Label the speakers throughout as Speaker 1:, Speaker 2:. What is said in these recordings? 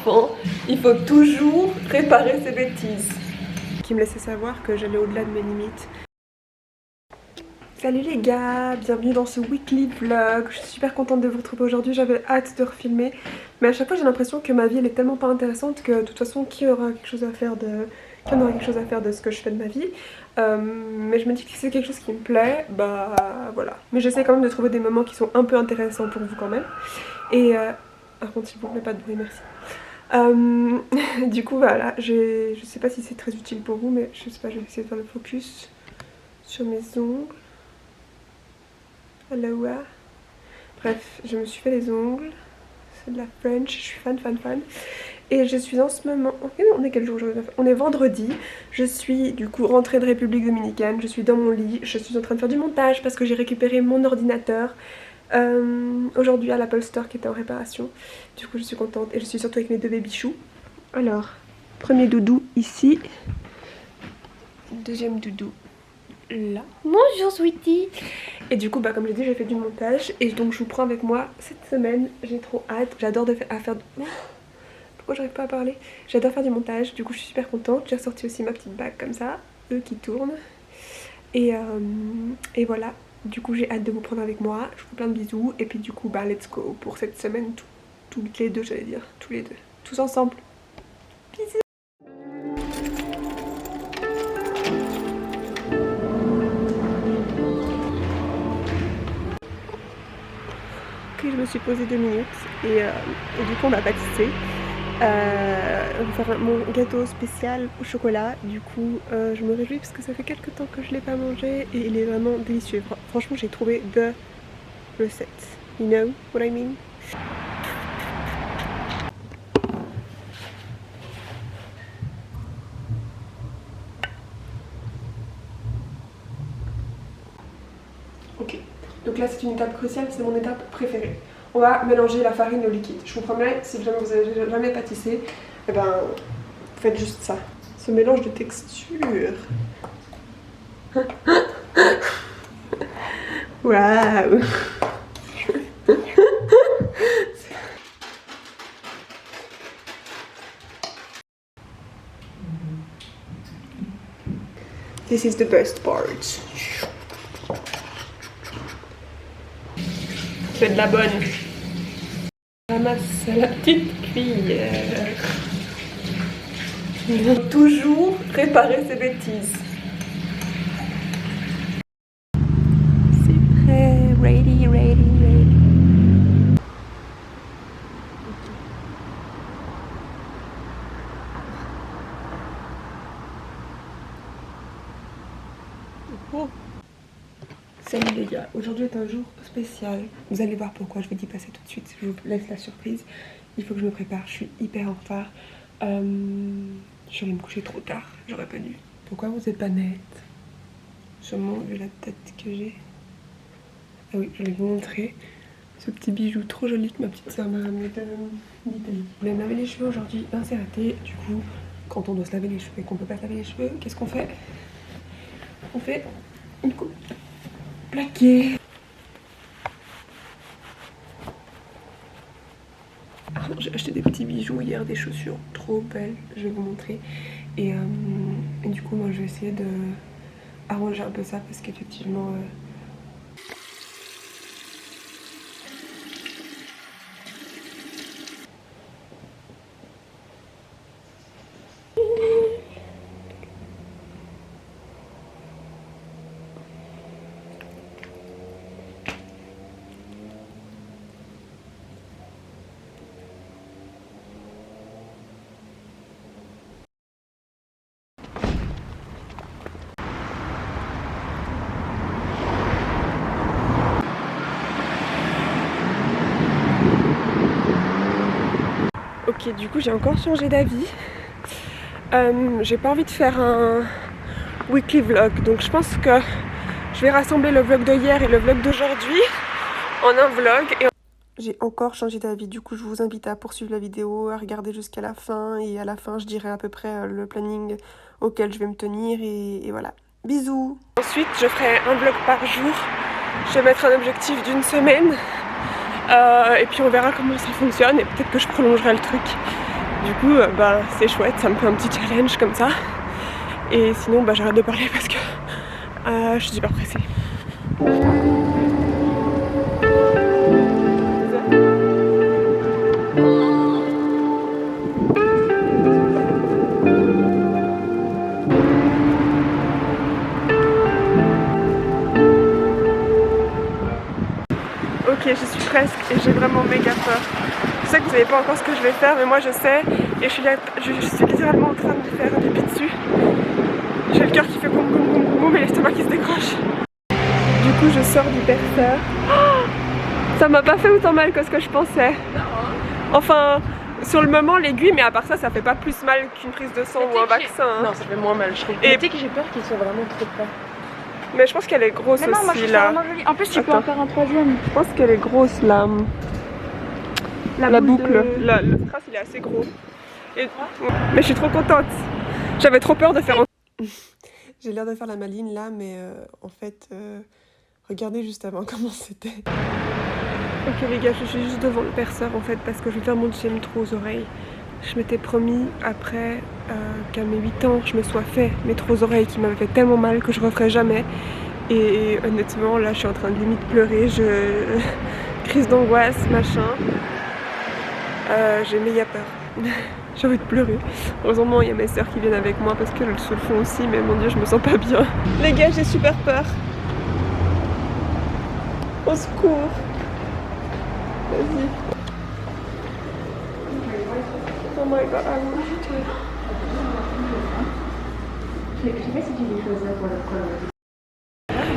Speaker 1: enfant, il faut toujours réparer ses bêtises. Qui me laissait savoir que j'allais au-delà de mes limites. Salut les gars, bienvenue dans ce weekly vlog. Je suis super contente de vous retrouver aujourd'hui, j'avais hâte de refilmer. Mais à chaque fois j'ai l'impression que ma vie elle est tellement pas intéressante que de toute façon qui aura quelque chose à faire de ce que je fais de ma vie. Mais je me dis que si c'est quelque chose qui me plaît, bah voilà. Mais j'essaie quand même de trouver des moments qui sont un peu intéressants pour vous quand même. Et par contre s'il vous plaît pas de bruit, merci. Du coup voilà, je sais pas si c'est très utile pour vous, mais je sais pas, je vais essayer de faire le focus sur mes ongles. Aloha. Bref, je me suis fait les ongles, c'est de la French, je suis fan. Et je suis en ce moment, on est quel jour aujourd'hui? On est vendredi, je suis du coup rentrée de République Dominicaine, je suis dans mon lit, je suis en train de faire du montage parce que j'ai récupéré mon ordinateur aujourd'hui à l'Apple Store qui était en réparation. Du coup je suis contente et je suis surtout avec mes deux baby-choux. Alors, premier doudou ici, deuxième doudou là. Bonjour sweetie. Et du coup bah comme j'ai dit j'ai fait du montage et donc je vous prends avec moi cette semaine. J'ai trop hâte, j'adore faire pourquoi j'arrive pas à parler. J'adore faire du montage, du coup je suis super contente. J'ai ressorti aussi ma petite bague comme ça, eux qui tournent. Et voilà, du coup j'ai hâte de vous prendre avec moi. Je vous fais plein de bisous et puis du coup bah let's go pour cette semaine toutes les deux, j'allais dire, tous les deux, tous ensemble. Bisous. Je me suis posée 2 minutes et du coup on va pâtisser. On va faire mon gâteau spécial au chocolat. Du coup je me réjouis parce que ça fait quelques temps que je l'ai pas mangé et il est vraiment délicieux. Franchement j'ai trouvé the recette. You know what I mean? Ok, donc là c'est une étape cruciale, c'est mon étape préférée. On va mélanger la farine au liquide. Je vous promets, si jamais vous avez jamais pâtissé, eh ben faites juste ça. Ce mélange de texture. Waouh. This is the best part. C'est de la bonne. Ramasse la petite cuillère. Il faut toujours réparer ses bêtises. C'est prêt, ready. Oh. Salut les gars, aujourd'hui est un jour spécial. Vous allez voir pourquoi, je vous dis pas ça tout de suite, je vous laisse la surprise. Il faut que je me prépare, je suis hyper en retard. Je suis allée me coucher trop tard, j'aurais pas dû. Pourquoi vous êtes pas nette? Sûrement vu la tête que j'ai. Ah oui, je vais vous montrer ce petit bijou trop joli que ma petite soeur m'a ramené d'Italie. Je vais me laver les cheveux aujourd'hui, c'est raté. Du coup, quand on doit se laver les cheveux et qu'on peut pas se laver les cheveux, qu'est-ce qu'on fait? On fait une coupe plaquée. J'ai acheté des petits bijoux hier, des chaussures trop belles, je vais vous montrer. Et du coup moi je vais essayer de arranger un peu ça parce qu'effectivement ok, du coup j'ai encore changé d'avis. J'ai pas envie de faire un weekly vlog, donc je pense que je vais rassembler le vlog de hier et le vlog d'aujourd'hui en un vlog. Et j'ai encore changé d'avis, du coup je vous invite à poursuivre la vidéo, à regarder jusqu'à la fin et à la fin je dirai à peu près le planning auquel je vais me tenir et voilà. Bisous. Ensuite je ferai un vlog par jour, je vais mettre un objectif d'une semaine et puis on verra comment ça fonctionne et peut-être que je prolongerai le truc. Du coup, bah, c'est chouette, ça me fait un petit challenge comme ça. Et sinon, bah, j'arrête de parler parce que je suis super pressée. Ok, je suis presque et j'ai vraiment méga peur. Je sais que vous savez pas encore ce que je vais faire, mais moi je sais et je suis littéralement en train de me faire un pipi dessus. J'ai le cœur qui fait boum boum boum boum boum et l'estomac qui se décroche. Du coup, je sors du perceur. Oh, ça m'a pas fait autant mal que ce que je pensais. Enfin, sur le moment, l'aiguille, mais à part ça, ça fait pas plus mal qu'une prise de sang ou un vaccin. Hein.
Speaker 2: Non, ça fait moins mal, je trouve.
Speaker 1: Et
Speaker 2: tu sais que j'ai peur qu'ils soient vraiment trop plats.
Speaker 1: Mais je pense qu'elle est grosse
Speaker 2: mais non,
Speaker 1: aussi
Speaker 2: moi, je
Speaker 1: là.
Speaker 2: En plus, tu peux en faire un troisième.
Speaker 1: Je pense qu'elle est grosse là. La boucle. Le strass il est assez gros. Et... Mais je suis trop contente. J'avais trop peur de faire. J'ai l'air de faire la maline là, mais en fait, regardez juste avant comment c'était. Ok les gars, je suis juste devant le perceur en fait parce que je vais faire mon deuxième trou aux oreilles. Je m'étais promis après qu'à mes 8 ans je me sois fait mes trous aux oreilles qui m'avaient fait tellement mal que je referais jamais. Et honnêtement là je suis en train de limite pleurer, crise d'angoisse, machin. J'ai méga peur. J'ai envie de pleurer. Heureusement il y a mes sœurs qui viennent avec moi parce qu'elles se le font aussi, mais mon dieu je me sens pas bien. Les gars j'ai super peur. Au secours. Vas-y. Oh my god, ah oui.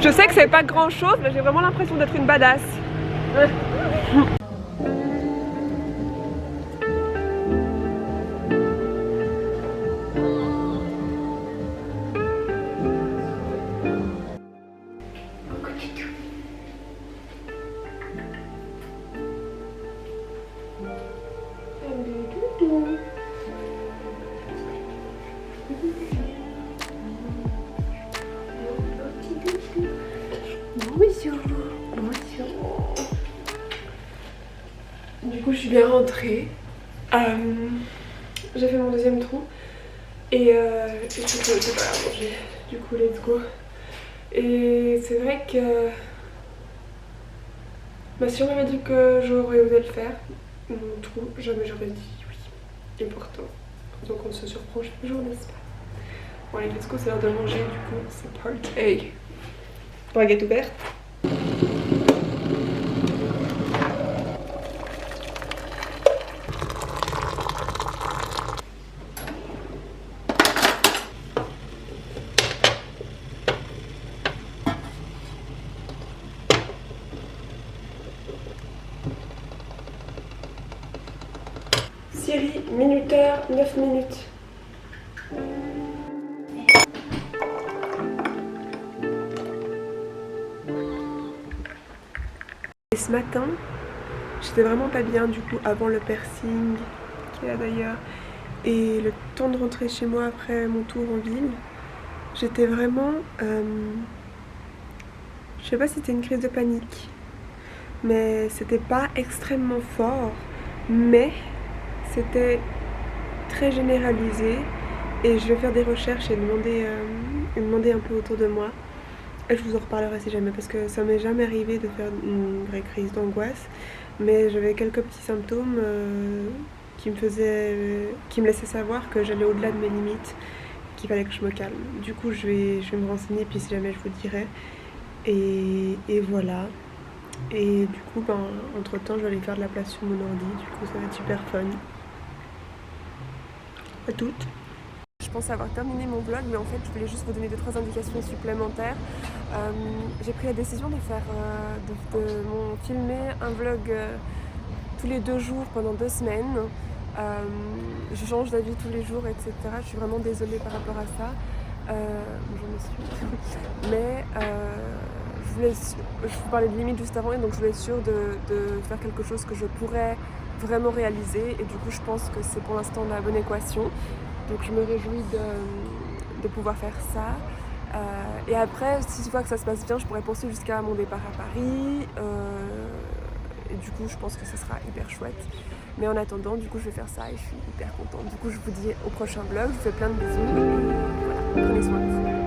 Speaker 1: Je sais que c'est pas grand chose, mais j'ai vraiment l'impression d'être une badass. Du coup je suis bien rentrée. J'ai fait mon deuxième trou. Et c'est pas à manger. Du coup let's go. Et c'est vrai que ma sœur m'avait dit que j'aurais osé le faire. Mon trou, jamais j'aurais dit oui. Et pourtant. Donc on se surprend chaque jour, n'est-ce pas? Bon allez let's go, c'est l'heure de manger du coup c'est part A. Baguette ouverte. Siri, minuteur, 9 minutes. Et ce matin, j'étais vraiment pas bien du coup avant le piercing, qui est là d'ailleurs, et le temps de rentrer chez moi après mon tour en ville, j'étais vraiment... je sais pas si c'était une crise de panique, mais c'était pas extrêmement fort, mais c'était très généralisé et je vais faire des recherches et demander un peu autour de moi. Et je vous en reparlerai si jamais parce que ça m'est jamais arrivé de faire une vraie crise d'angoisse, mais j'avais quelques petits symptômes qui me laissaient savoir que j'allais au-delà de mes limites, qu'il fallait que je me calme. Du coup je vais me renseigner puis si jamais je vous dirai. Et voilà. Et du coup entre temps je vais aller faire de la place sur mon ordi, du coup ça va être super fun. À toutes. Je pense avoir terminé mon vlog, mais en fait je voulais juste vous donner 2-3 indications supplémentaires. J'ai pris la décision de faire filmer un vlog tous les 2 jours pendant 2 semaines. Je change d'avis tous les jours, etc. Je suis vraiment désolée par rapport à ça. J'en suis. Mais je vous parlais de limites juste avant et donc je voulais être sûre de faire quelque chose que je pourrais vraiment réaliser et du coup je pense que c'est pour l'instant la bonne équation. Donc je me réjouis de pouvoir faire ça. Et après, si je vois que ça se passe bien, je pourrais poursuivre jusqu'à mon départ à Paris. et du coup je pense que ce sera hyper chouette. Mais en attendant, du coup je vais faire ça et je suis hyper contente. Du coup je vous dis au prochain vlog, je vous fais plein de bisous et voilà, prenez soin de vous.